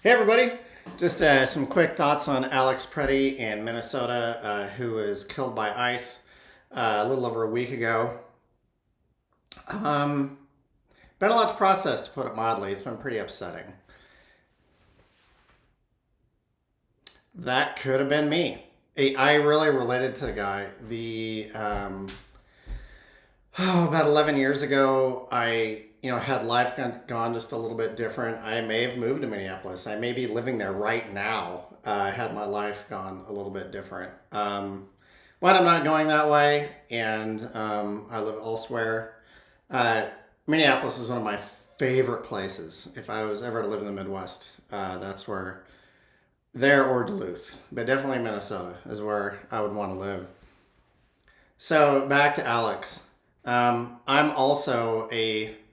Hey everybody! Just some quick thoughts on Alex Pretti in Minnesota, who was killed by ICE a little over a week ago. Um, Been a lot to process, to put it mildly. It's been pretty upsetting. That could have been me. I really related to the guy. About 11 years ago, I had life gone just a little bit different. I may have moved to Minneapolis. I may be living there right now. Had my life gone a little bit different. But I'm not going that way, and I live elsewhere. Uh, Minneapolis is one of my favorite places. If I was ever to live in the Midwest, that's where there or Duluth, but definitely Minnesota is where I would want to live. So back to Alex. I'm also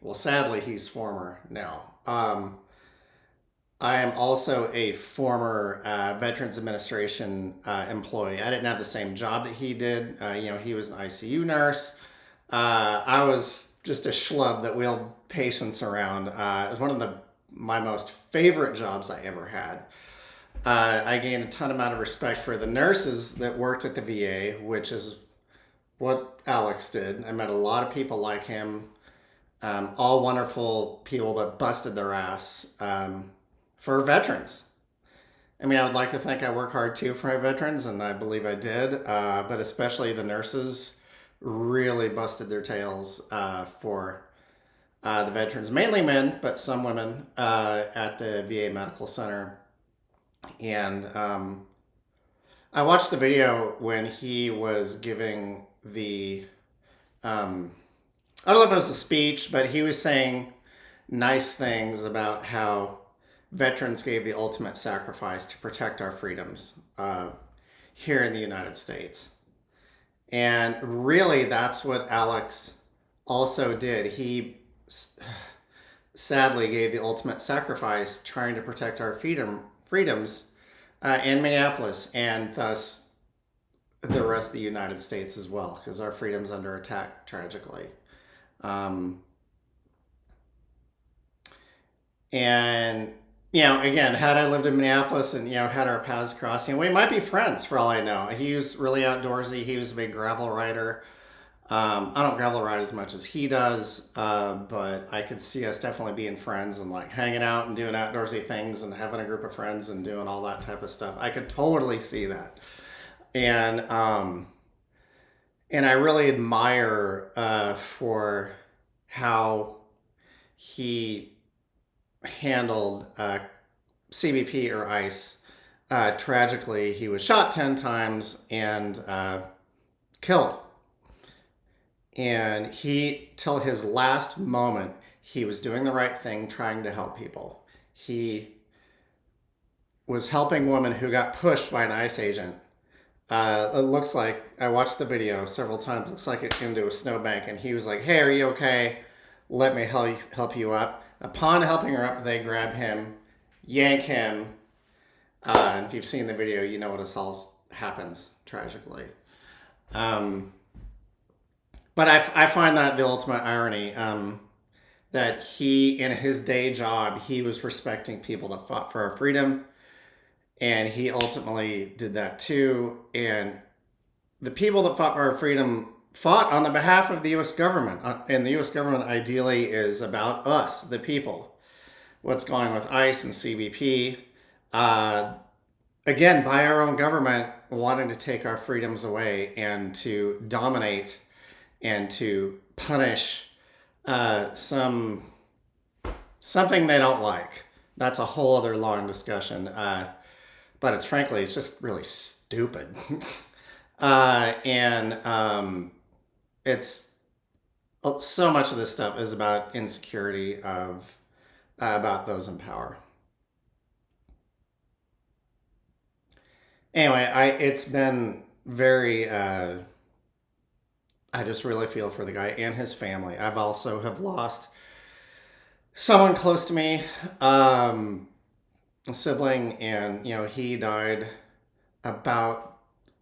well, sadly, he's former now. I am also a former Veterans Administration employee. I didn't have the same job that he did. He was an ICU nurse. I was just a schlub that wheeled patients around. It was one of my most favorite jobs I ever had. I gained a ton amount of respect for the nurses that worked at the VA, which is what Alex did. I met a lot of people like him, all wonderful people that busted their ass for veterans. I mean, I would like to think I work hard too for my veterans, and I believe I did, but especially the nurses really busted their tails for the veterans, mainly men, but some women at the VA Medical Center. And I watched the video when he was giving um, I don't know if it was a speech, but he was saying nice things about how veterans gave the ultimate sacrifice to protect our freedoms here in the United States. And really, that's what Alex also did. He sadly gave the ultimate sacrifice trying to protect our freedoms in Minneapolis and thus the rest of the United States as well, because our freedom's under attack tragically. Um, and again, had I lived in Minneapolis and had our paths crossing, we might be friends for all I know. He was really outdoorsy. He was a big gravel rider. I don't gravel ride as much as he does, but I could see us definitely being friends and like hanging out and doing outdoorsy things and having a group of friends and doing all that type of stuff. I could totally see that, and I really admire for how he handled CBP or ICE. Tragically, he was shot 10 times and killed. And till his last moment, he was doing the right thing, trying to help people. He was helping women who got pushed by an ICE agent. It looks like, I watched the video several times, it looks like it came to a snowbank, and he was like, "Hey, are you okay? Let me help you up." Upon helping her up, they grab him, yank him, and if you've seen the video, you know what else happens tragically. But I find that the ultimate irony, that he, in his day job, he was respecting people that fought for our freedom, and he ultimately did that too. And the people that fought for our freedom fought on the behalf of the U.S. government, and the U.S. government ideally is about us, the people. What's going on with ICE and CBP? Again, by our own government wanting to take our freedoms away and to dominate and to punish something they don't like. That's a whole other long discussion. But it's just really stupid. And it's so much of this stuff is about insecurity of about those in power. Anyway, it's been very. I just really feel for the guy and his family. I've also have lost someone close to me, a sibling, and he died about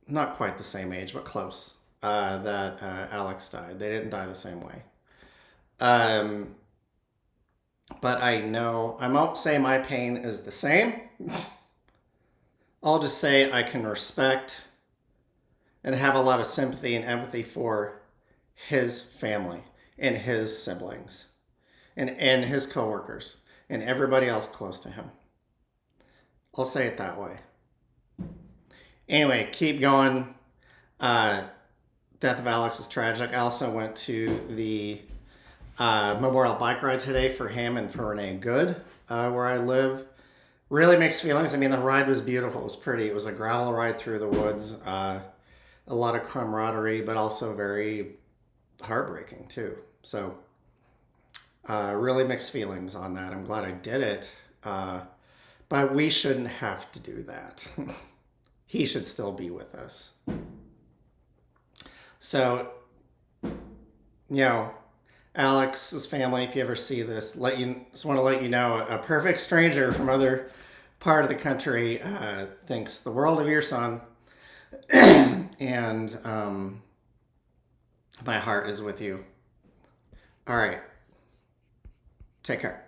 not quite the same age, but close. That Alex died. They didn't die the same way. Um, But I won't say my pain is the same. I'll just say I can respect and have a lot of sympathy and empathy for his family and his siblings and his coworkers and everybody else close to him. I'll say it that way. Anyway, keep going. Death of Alex is tragic. I also went to the memorial bike ride today for him and for Renee Good, where I live. Really mixed feelings. I mean, the ride was beautiful. It was pretty. It was a gravel ride through the woods. A lot of camaraderie, but also very heartbreaking too. So really mixed feelings on that. I'm glad I did it. But we shouldn't have to do that. He should still be with us. So, Alex's family, if you ever see this, just want to let you know, a perfect stranger from other part of the country thinks the world of your son. And my heart is with you. All right. Take care.